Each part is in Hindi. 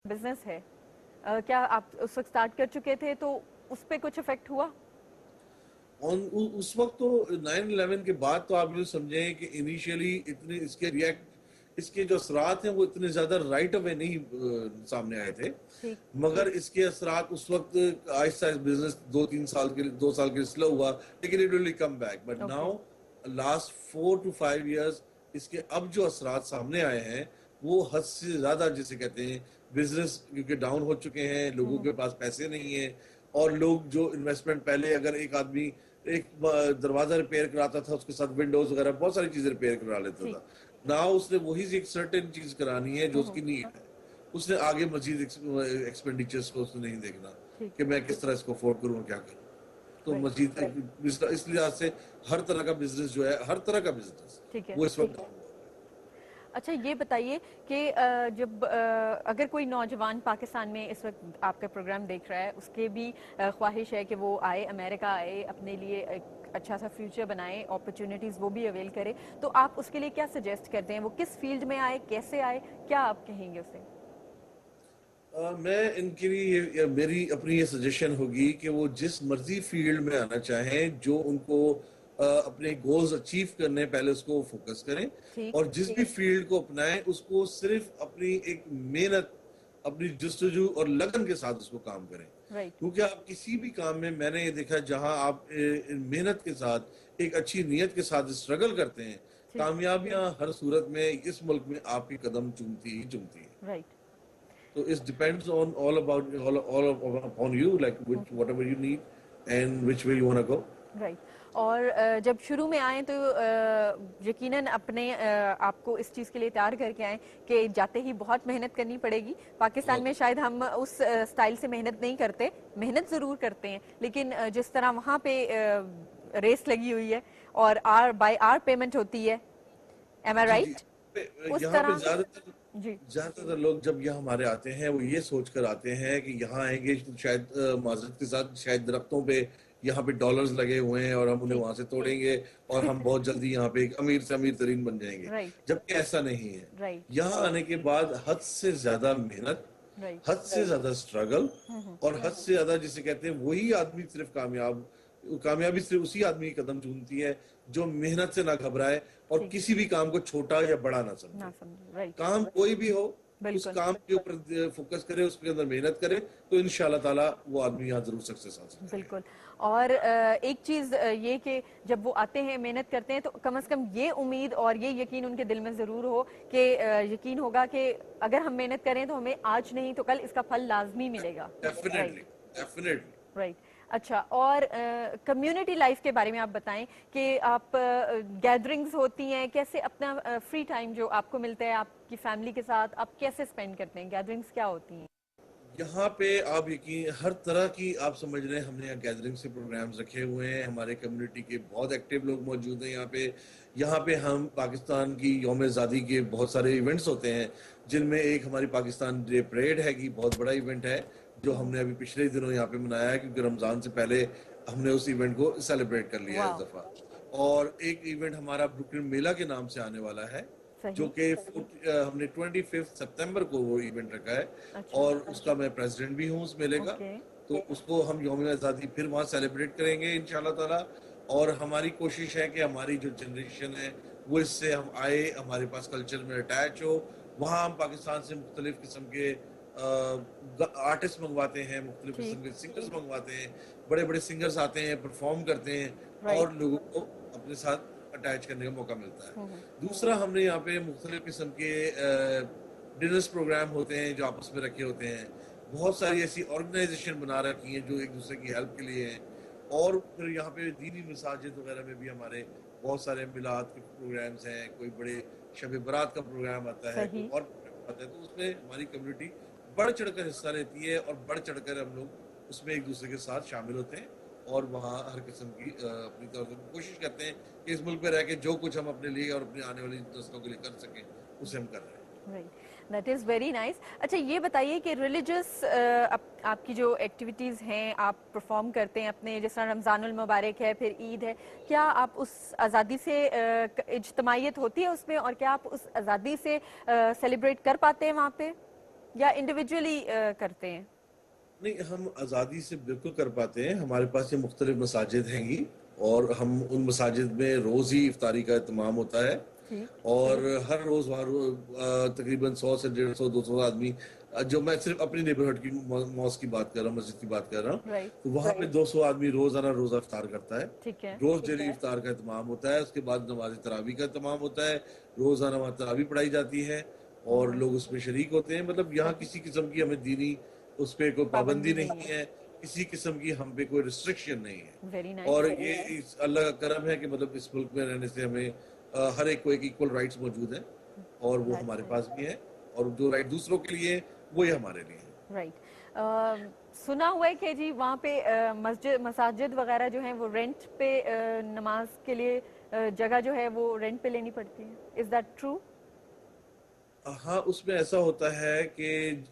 बिजनेस है, क्या आप उस वक्त स्टार्ट कर चुके थे तो उस पे कुछ इफेक्ट हुआ? उस वक्त तो 9/11 के बाद तो आप ये समझें कि इनिशियली इतने इसके जो असरात हैं वो इतने ज्यादा राइट अवे नहीं सामने आए थे। ठीक। मगर इसके असरात उस वक्त आहिस्ता बिजनेस 2 साल के लिए स्लो हुआ, लेकिन it will come back. But okay. Now last 4 to 5 years इसके अब जो असरात सामने आए हैं वो हद से ज्यादा, जिसे कहते हैं, बिजनेस क्योंकि डाउन हो चुके हैं, लोगों के पास पैसे नहीं है। और लोग जो इन्वेस्टमेंट पहले अगर एक आदमी एक दरवाजा रिपेयर कराता था, उसके साथ विंडोज वगैरह बहुत सारी चीजें रिपेयर करा लेता ठीक। था। ना उसने वही एक सर्टेन चीज करानी है जो उसकी नीड है। उसने आगे मजीद एक्सपेंडिचर्स को उसने नहीं देखना ठीक। कि मैं किस तरह इसको अफोर्ड करूँ और क्या करूँ। तो राइट। मजीद इस लिहाज से हर तरह का बिजनेस जो है, हर तरह का बिजनेस ठीक है। वो इस वक्त down हुआ है। अच्छा, ये बताइए कि जब अगर कोई नौजवान पाकिस्तान में इस वक्त आपका प्रोग्राम देख रहा है, उसके भी ख्वाहिश है कि वो आए, अमेरिका आए, अपने लिए एक अच्छा सा फ्यूचर बनाए, अपॉर्चुनिटीज़ वो भी अवेल करे, तो आप उसके लिए क्या सजेस्ट करते हैं? वो किस फील्ड में आए, कैसे आए, क्या आप कहेंगे उसे? मैं इनके लिए मेरी अपनी ये सजेशन होगी कि वो जिस मर्जी फील्ड में आना चाहें, जो उनको अपने गोल्स अचीव करने, पहले उसको फोकस करें। ठीक। और जिस भी फील्ड को अपनाएं उसको सिर्फ अपनी एक मेहनत, अपनी जुस्तजू और लगन के साथ उसको काम करें। राइट। क्योंकि आप किसी भी काम में, मैंने ये देखा, जहां आप मेहनत के साथ, एक अच्छी नीयत के साथ स्ट्रगल करते हैं, ठीक। कामयाबियां हर सूरत में इस मुल्क में आपकी कदम चूमती ही चूमती हैं। Right. So it depends on all upon you, like which whatever you need and which way you want to go. Right. और जब शुरू में आए तो यकीनन अपने आपको इस चीज़ के लिए तैयार करके आए कि जाते ही बहुत मेहनत करनी पड़ेगी। पाकिस्तान में बहुत शायद हम उस स्टाइल से मेहनत नहीं करते, मेहनत ज़रूर करते हैं, लेकिन जिस तरह वहाँ पे रेस लगी हुई है और आर बाय आर पेमेंट होती है, एम आई जी जी। राइट? उस यहाँ पे तरह। जी। ज्यादातर लोग जब यहाँ हमारे आते हैं वो ये सोच कर आते हैं कि यहाँ आएंगे तो शायद माजरत के साथ, शायद दरख्तों पे यहाँ पे डॉलर्स लगे हुए हैं और हम उन्हें ठीक। वहां से तोड़ेंगे और हम बहुत जल्दी यहाँ पे एक अमीर से अमीर तरीन बन जाएंगे। राइट। जबकि ऐसा नहीं है। राइट। यहाँ आने के बाद हद से ज्यादा मेहनत, राइट। हद से ज्यादा स्ट्रगल और हद से ज्यादा, जिसे कहते हैं, वही आदमी सिर्फ कामयाबी सिर्फ उसी आदमी की कदम चूमती है जो मेहनत से ना घबराए और ठीक। किसी भी काम को छोटा या बड़ा ना ना समझे। समझे। राइट। काम कोई भी हो, उस बिल्कुल। काम के ऊपर फोकस करे, उसके अंदर मेहनत करे, तो इंशाल्लाह ताला वो आदमी यहाँ जरूर सक्सेस हासिल करेगा। बिल्कुल। और एक चीज़ ये कि जब वो आते हैं, मेहनत करते हैं, तो कम से कम ये उम्मीद और ये यकीन उनके दिल में ज़रूर हो कि यकीन होगा कि अगर हम मेहनत करें तो हमें आज नहीं तो कल इसका फल लाजमी मिलेगा। राइट। Definitely, definitely. राइट। अच्छा, और कम्युनिटी लाइफ के बारे में आप बताएं कि आप गैदरिंग्स होती हैं, कैसे अपना फ्री टाइम जो आपको मिलता है आपकी फैमिली के साथ, आप कैसे स्पेंड करते हैं? गैदरिंग्स क्या होती हैं? यहाँ पे आप यकीन, हर तरह की आप समझ रहे हैं, हमने यहाँ गैदरिंग से प्रोग्राम्स रखे हुए हैं। हमारे कम्युनिटी के बहुत एक्टिव लोग मौजूद हैं यहाँ पे। यहाँ पे हम पाकिस्तान की यौम आज़ादी के बहुत सारे इवेंट्स होते हैं, जिनमें एक हमारी पाकिस्तान डे परेड है कि बहुत बड़ा इवेंट है जो हमने अभी पिछले दिनों यहाँ पे मनाया है, क्योंकि रमज़ान से पहले हमने उस इवेंट को सेलिब्रेट कर लिया है इस वाह। दफ़ा। और एक इवेंट हमारा ब्रुकलिन मेला के नाम से आने वाला है, जो सही। कि हमने 25 सितंबर को वो इवेंट रखा है। अच्छा। और उसका मैं प्रेसिडेंट भी हूँ उस मेले का। ओके। तो उसको हम यौम आज़ादी फिर वहाँ सेलिब्रेट करेंगे इंशाल्लाह ताला। और हमारी कोशिश है कि हमारी जो जनरेशन है वो इससे हम आए, हमारे पास कल्चर में अटैच हो। वहाँ हम पाकिस्तान से मुख्तलिफ किस्म के आर्टिस्ट मंगवाते हैं, मुख्तलिफ ठीक। किस्म के सिंगर्स मंगवाते हैं। बड़े बड़े सिंगर्स आते हैं, परफॉर्म करते हैं राइट। और लोगों को अपने साथ अटैच करने का मौका मिलता है। दूसरा, हमने यहाँ पे मुख्तलिफ किस्म के डिनर्स प्रोग्राम होते हैं जो आपस में रखे होते हैं। बहुत सारी ऐसी ऑर्गेनाइजेशन बना रखी हैं जो एक दूसरे की हेल्प के लिए हैं। और फिर यहाँ पे दीनी मसाजिद वगैरह में भी हमारे बहुत सारे मिलाद के प्रोग्राम्स हैं। कोई बड़े शब बारात का प्रोग्राम आता है, कोई सही। और प्रोग्राम आता है, तो उसमें हमारी कम्युनिटी बढ़ चढ़कर हिस्सा लेती है और बढ़ चढ़कर हम लोग उसमें एक दूसरे के साथ शामिल होते हैं। और वहाँ हर किस्म की अपनी तरफ से कोशिश करते हैं कि इस मुल्क में रह के जो कुछ हम अपने लिए और अपनी आने वाली नस्लों के लिए कर सकें, उसे हम कर रहे हैं। Right. That is very nice. अच्छा, ये बताइए कि रिलीजियस आपकी जो एक्टिविटीज़ हैं, आप परफॉर्म करते हैं अपने, जिस तरह रमज़ानुल मुबारक है, फिर ईद है, क्या आप उस आज़ादी से इज्तमाइयत होती है उसमें, और क्या आप उस आज़ादी से सेलिब्रेट कर पाते हैं वहाँ पे? या इंडिविजुअली करते हैं? नहीं, हम आज़ादी से बिल्कुल कर पाते हैं। हमारे पास ये मुख्तलिफ मसाजिद हैंगी और हम उन मसाजिद में रोज़ ही इफ्तारी का एहतमाम होता है ठीक। और हर रोज़ वहाँ तकरीबन 100 से 150 200 आदमी जो मैं सिर्फ अपनी नेबरहुड की मॉस्क की बात कर रहा हूँ, मस्जिद की बात कर रहा हूँ, राइट। तो वहाँ पे 200 आदमी रोज़ाना रोज़ा इफ्तार करता है। ठीक है। रोज़ डेली इफ्तार का एहतमाम होता है। उसके बाद नमाज तरावी का एहतमाम होता है। रोज़ाना वहाँ तरावी पढ़ाई जाती है और लोग उसमें शरीक होते हैं। मतलब यहाँ किसी किस्म की हमें दीनी उस पे कोई पाबंदी पाबंदी नहीं नहीं है, किसी किस्म की हम पे कोई रिस्ट्रिक्शन नहीं है। है। Very nice. और ये इस अल्लाह का करम है कि मतलब इस मुल्क में रहने से हमें हर एक को एक इक्वल राइट्स मौजूद हैं और वो दैट्स हमारे नाइस। पास भी है और जो राइट दूसरों के लिए है, वो ही हमारे लिए है। राइट। सुना हुआ है कि जी वहाँ पे मस्जिद मसाजिद वगैरह जो हैं वो रेंट पे नमाज के लिए जगह जो है वो रेंट पे लेनी पड़ती है। Is that true? हाँ, उसमें ऐसा होता है कि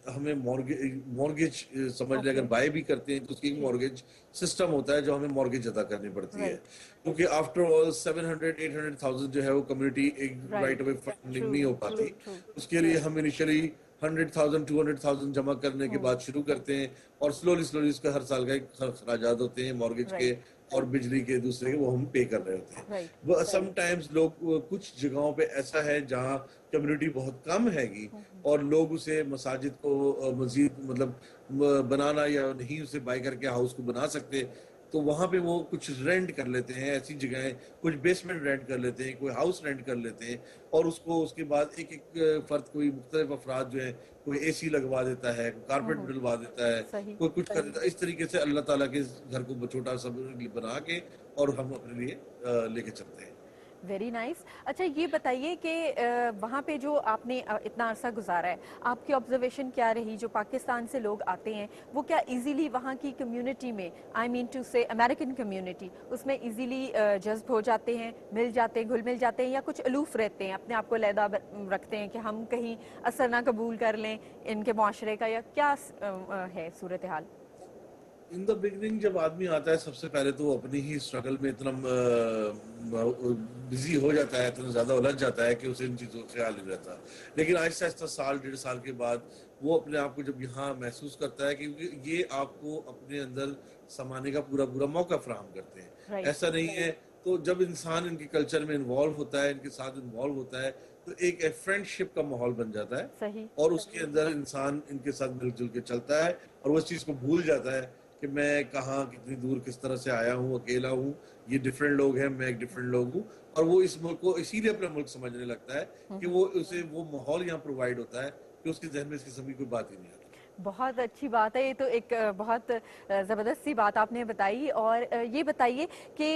हमें मॉर्गेज समझ लें, अगर ओके। बाय भी करते हैं तो उसकी ठीक। मॉर्गेज सिस्टम होता है जो हमें मॉर्गेज अदा करनी पड़ती है, राइट। क्योंकि आफ्टर ऑल 700-800,000 जो है वो कम्युनिटी एक right right. Away funding true नहीं हो ट्रू पाती। ट्रू। उसके लिए हम इनिशियली 100,000 200,000 जमा करने के बाद शुरू करते हैं और स्लोली स्लोली उसका हर साल का एक खराजात होते हैं मॉर्गेज के राइट। और बिजली के दूसरे के, वो हम पे कर रहे होते हैं। राइट। वो समटाइम्स लोग कुछ जगहों पे ऐसा है जहाँ कम्युनिटी बहुत कम हैगी और लोग उसे मसाजिद को मजीद मतलब बनाना या नहीं उसे बाय करके हाउस को बना सकते, तो वहां पे वो कुछ रेंट कर लेते हैं। ऐसी जगहें कुछ बेसमेंट रेंट कर लेते हैं, कोई हाउस रेंट कर लेते हैं और उसको उसके बाद एक एक फर्द कोई मुख्तलिफ अफराद जो है, कोई एसी लगवा देता है, कोई कारपेट डलवा देता है, सही। कोई कुछ कर देता है। इस तरीके से अल्लाह ताला के घर को छोटा सा बना के और हम अपने लिए लेके चलते हैं। Very nice. अच्छा ये बताइए कि वहाँ पे जो आपने इतना अरसा गुजारा है, आपकी ऑब्जर्वेशन क्या रही? जो पाकिस्तान से लोग आते हैं वो क्या इजीली वहाँ की कम्युनिटी में, आई मीन टू से अमेरिकन कम्युनिटी, उसमें इजीली जज्ब हो जाते हैं, मिल जाते हैं, घुल मिल जाते हैं, या कुछ अलूफ रहते हैं, अपने आप को अलहदा रखते हैं कि हम कहीं असर ना कबूल कर लें इनके मुआशरे का, या क्या है सूरत हाल? इन द बिगनिंग जब आदमी आता है सबसे पहले तो वो अपनी ही स्ट्रगल में इतना बिजी हो जाता है, इतना ज्यादा उलझ जाता है कि उसे इन चीजों से हाल नहीं रहता। लेकिन आहिस्ता आहिस्ता साल 1.5 साल के बाद वो अपने आप को जब यहाँ महसूस करता है, क्योंकि ये आपको अपने अंदर समाने का पूरा पूरा मौका फराहम करते हैं। राइट। ऐसा नहीं है, तो जब इंसान इनके कल्चर में इन्वॉल्व होता है, इनके साथ इन्वॉल्व होता है, तो एक फ्रेंडशिप का माहौल बन जाता है सही। और उसके अंदर इंसान इनके साथ मिलजुल के चलता है और वो इस चीज को भूल जाता है कि मैं कहाँ कितनी दूर किस तरह से आया हूँ, अकेला हूँ, ये डिफरेंट लोग हैं, मैं एक डिफरेंट लोग हूँ। और वो इस मुल्क को इसीलिए अपना मुल्क समझने लगता है कि वो उसे वो माहौल यहाँ प्रोवाइड होता है कि उसके जहन में इस किस्म की कोई बात ही नहीं आती। बहुत अच्छी बात है। ये तो एक बहुत ज़बरदस्त सी बात आपने बताई। और ये बताइए कि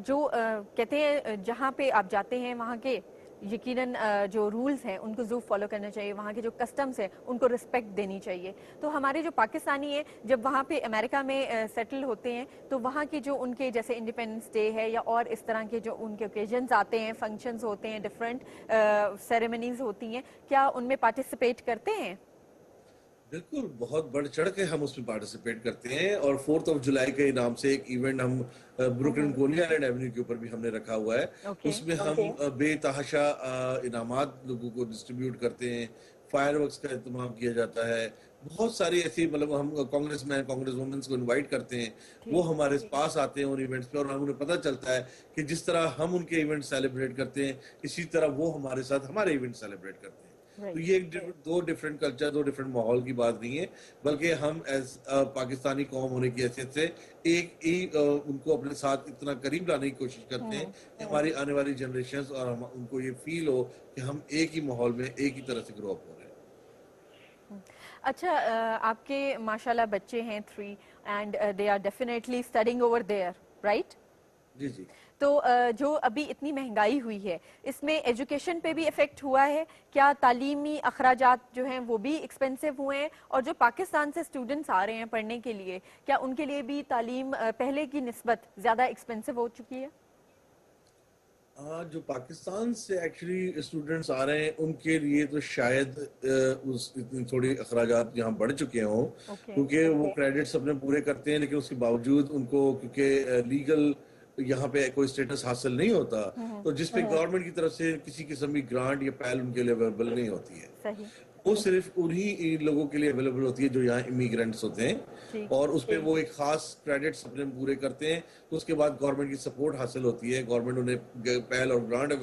जो कहते हैं जहाँ पे आप जाते हैं वहाँ के यकीनन जो रूल्स हैं उनको ज़रूर फॉलो करना चाहिए, वहाँ के जो कस्टम्स हैं उनको रिस्पेक्ट देनी चाहिए। तो हमारे जो पाकिस्तानी हैं जब वहाँ पे अमेरिका में सेटल होते हैं तो वहाँ के जो उनके जैसे इंडिपेंडेंस डे है या और इस तरह के जो उनके ओकेजन्स आते हैं, फंक्शंस होते हैं, डिफरेंट सेरेमनीज होती हैं, क्या उनमें पार्टिसिपेट करते हैं? बिल्कुल, बहुत बढ़ चढ़ के हम उसमें पार्टिसिपेट करते हैं और 4th ऑफ जुलाई के इनाम से एक इवेंट हम ब्रुकलिन कोनी आइलैंड एवेन्यू के ऊपर भी हमने रखा हुआ है। ओके। उसमें हम बेतहाशा इनामात लोगों को डिस्ट्रीब्यूट करते हैं, फायरवर्क्स का इत्तेमाम किया जाता है। बहुत सारी ऐसी मतलब हम कांग्रेसमैन कांग्रेस वुमेन्स को इनवाइट करते हैं, वो ठीक। हमारे पास आते हैं उन इवेंट्स पे और उन्हें पता चलता है कि जिस तरह हम उनके इवेंट सेलिब्रेट करते हैं, इसी तरह वो हमारे साथ हमारे इवेंट सेलिब्रेट करते हैं। तो राइट। ये एक दो डिफरेंट कल्चर, दो डिफरेंट माहौल की बात नहीं है, बल्कि हम एज पाकिस्तानी कौम होने की हैसियत से एक ही उनको अपने साथ इतना करीब लाने की कोशिश करते हैं कि हमारी आने वाली जनरेशन और हम उनको ये फील हो कि हम एक ही माहौल में एक ही तरह से ग्रो अप हो रहे हैं। अच्छा आपके माशाल्लाह बच्चे हैं 3 and they are definitely studying over there, right? जी जी। तो जो अभी इतनी महंगाई हुई है इसमें एजुकेशन पे भी इफेक्ट हुआ है क्या? तालीमी अखराजात जो हैं वो भी एक्सपेंसिव हुए हैं? और जो पाकिस्तान से स्टूडेंट्स आ रहे हैं पढ़ने के लिए, क्या उनके लिए भी तालीम पहले की निस्बत ज़्यादा एक्सपेंसिव हो चुकी है? जो पाकिस्तान से एक्चुअली स्टूडेंट्स आ रहे हैं उनके लिए तो शायद उस इतनी थोड़ी अखराजात यहाँ बढ़ चुके हों, ओके। क्योंकि वो क्रेडिट्स अपने पूरे करते हैं, लेकिन उसके बावजूद उनको क्योंकि लीगल यहाँ पे कोई स्टेटस हासिल नहीं होता, तो जिस पे गवर्नमेंट की तरफ से किसी किस्म की ग्रांट या पहल उनके लिए अवेलेबल नहीं होती है। सही। वो सिर्फ उन्हीं लोगों के लिए अवेलेबल होती है जो यहाँ इमिग्रेंट्स होते हैं, ठीक। और उसपे वो एक खास क्रेडिट्स अपने पूरे करते हैं। तो उसके बाद गवर्नमेंट की सपोर्ट हासिल होती है, गवर्नमेंट उन्हें पहल और ग्रांट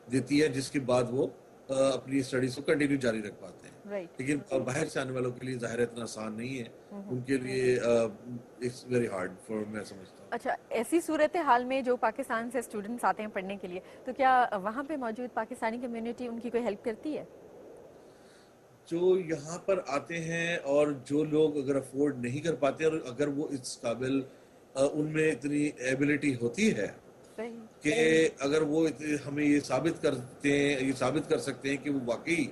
देती है, जिसके बाद वो अपनी स्टडीज को कंटिन्यू जारी रख पाते हैं। राइट। लेकिन बाहर से आने वालों के लिए ज़ाहिर है इतना आसान नहीं है, उनके लिए इट्स वेरी हार्ड फॉर, मैं समझता हूँ। अच्छा, ऐसी सूरत हाल में जो पाकिस्तान से स्टूडेंट्स आते हैं पढ़ने के लिए, तो क्या वहाँ पे मौजूद पाकिस्तानी कम्युनिटी उनकी कोई हेल्प करती है? जो यहाँ पर आते हैं और जो लोग अगर अफोर्ड नहीं कर पाते, और अगर वो इस काबिल उनमें इतनी एबिलिटी होती है सही। कि अगर वो हमें ये साबित करते हैं, ये साबित कर सकते हैं कि वो वाकई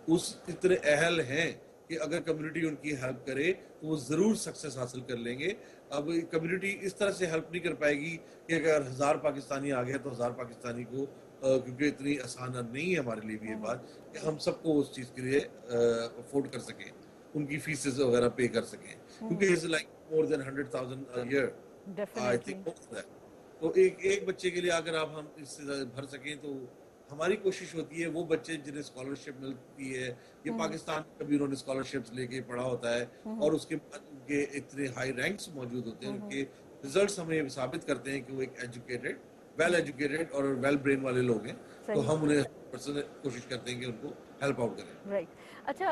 उस इतने अहल हैं कि अगर कम्युनिटी उनकी हेल्प करे तो वो जरूर सक्सेस हासिल कर लेंगे। अब कम्युनिटी इस तरह से हेल्प नहीं कर पाएगी कि अगर 1000 पाकिस्तानी आ गया तो 1000 पाकिस्तानी को, क्योंकि इतनी आसान नहीं है हमारे लिए भी ये बात कि हम सबको उस चीज के लिए अफोर्ड कर सकें, उनकी फीसेस वगैरह पे कर सकें, क्योंकि it's like more than 100,000 a year, I definitely. Think. तो एक बच्चे के लिए अगर आप हम इससे भर सकें, तो हमारी कोशिश होती है वो बच्चे जिन्हें स्कॉलरशिप मिलती है, ये पाकिस्तान में कभी उन्होंने स्कॉलरशिप्स लेके पढ़ा होता है, और उसके बाद उनके इतने हाई रैंक्स मौजूद होते हैं, उनके रिजल्ट्स हमें साबित करते हैं कि वो एक एजुकेटेड, वेल एजुकेटेड और वेल ब्रेन वाले लोग हैं। तो सही। हम उन्हें पर्सनल कोशिश करते हैं कि उनको हेल्प आउट करें। राइट। अच्छा,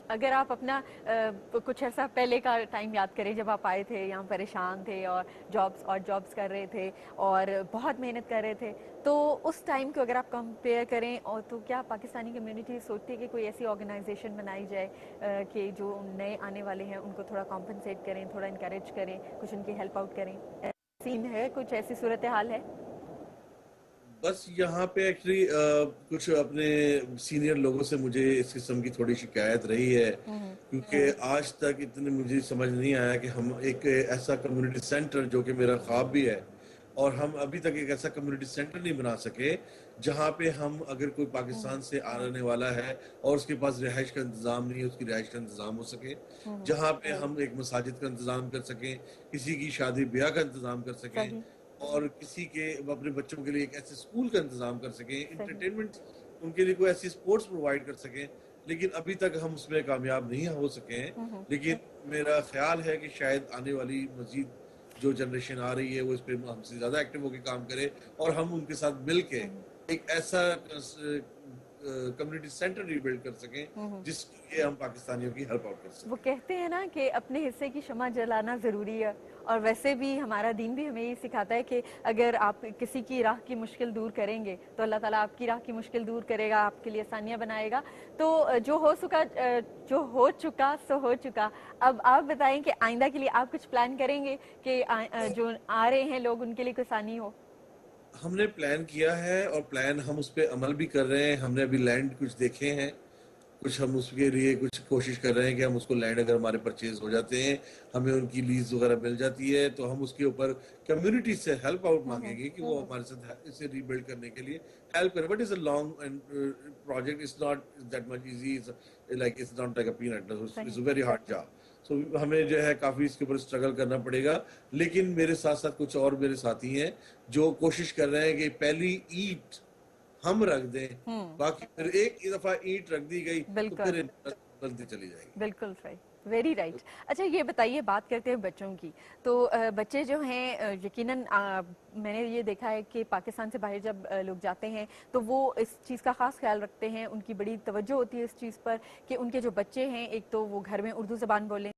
अगर आप अपना कुछ ऐसा पहले का टाइम याद करें जब आप आए थे यहाँ, परेशान थे और जॉब्स कर रहे थे और बहुत मेहनत कर रहे थे, तो उस टाइम को अगर आप कंपेयर करें, और तो क्या पाकिस्तानी कम्युनिटी सोचती है कि कोई ऐसी ऑर्गेनाइजेशन बनाई जाए कि जो नए आने वाले हैं उनको थोड़ा कॉम्पनसेट करें, थोड़ा इनकरेज करें, कुछ उनकी हेल्प आउट करें? सीन है, कुछ ऐसी सूरत हाल है? बस यहाँ पे एक्चुअली कुछ अपने सीनियर लोगों से मुझे इस किस्म की थोड़ी शिकायत रही है, क्योंकि आज तक इतने मुझे समझ नहीं आया कि हम एक ऐसा कम्युनिटी सेंटर, जो कि मेरा ख्वाब भी है, और हम अभी तक एक ऐसा कम्युनिटी सेंटर नहीं बना सके जहाँ पे हम, अगर कोई पाकिस्तान से आने वाला है और उसके पास रिहाइश का इंतजाम नहीं है, उसकी रिहाइश का इंतजाम हो सके, जहाँ पे हम एक मसाजिद का इंतजाम कर सकें, किसी की शादी ब्याह का इंतजाम कर सकें, सही। और किसी के अपने बच्चों के लिए एक ऐसे स्कूल का इंतजाम कर सकें, सही। इंटरटेनमेंट उनके लिए कोई ऐसी स्पोर्ट्स प्रोवाइड कर सकें। लेकिन अभी तक हम उसमें कामयाब नहीं हो सके हैं। लेकिन मेरा ख्याल है कि शायद आने वाली मजीद जो जनरेशन आ रही है वो इस पे हमसे ज्यादा एक्टिव होकर काम करे, और हम उनके साथ मिल के एक ऐसा कम्युनिटी सेंटर रिबिल्ड कर सकें जिसके लिए हम पाकिस्तानियों की हेल्प आउट कर सकें। वो कहते हैं ना कि अपने हिस्से की शमा जलाना ज़रूरी है, और वैसे भी हमारा दीन भी हमें ये सिखाता है कि अगर आप किसी की राह की मुश्किल दूर करेंगे तो अल्लाह ताला आपकी राह की मुश्किल दूर करेगा, आपके लिए आसानियाँ बनाएगा। तो जो हो चुका सो हो चुका। अब आप बताएं कि आइंदा के लिए आप कुछ प्लान करेंगे कि जो आ रहे हैं लोग उनके लिए कुछ आसानी हो? हमने प्लान किया है, और प्लान हम उस पर अमल भी कर रहे हैं। हमने अभी लैंड कुछ देखे हैं, कुछ हम उसके लिए कुछ कोशिश कर रहे हैं कि हम उसको लैंड, अगर हमारे परचेज हो जाते हैं, हमें उनकी लीज वगैरह मिल जाती है, तो हम उसके ऊपर कम्युनिटी से हेल्प आउट मांगेंगे कि वो हमारे साथ इसे रीबिल्ड करने के लिए हेल्प करें। But it's a long end project, it's not that much easy, like it's not like a peanut, it's a very hard job. So हमें जो है काफी इसके ऊपर स्ट्रगल करना पड़ेगा। लेकिन मेरे साथ साथ कुछ और मेरे साथी हैं जो कोशिश कर रहे हैं कि पहली ईंट हम रख दें, बाकी फिर एक ही दफा ईंट रख दी गई तो बिल्कुल। फिर इमारत बनती चली जाएगी। बिल्कुल राइट। Very right. अच्छा, ये बताइए, बात करते हैं बच्चों की, तो बच्चे जो हैं यकीनन मैंने ये देखा है कि पाकिस्तान से बाहर जब लोग जाते हैं तो वो इस चीज़ का ख़ास ख्याल रखते हैं, उनकी बड़ी तवज्जो होती है इस चीज़ पर कि उनके जो बच्चे हैं, एक तो वो घर में उर्दू ज़बान बोलें,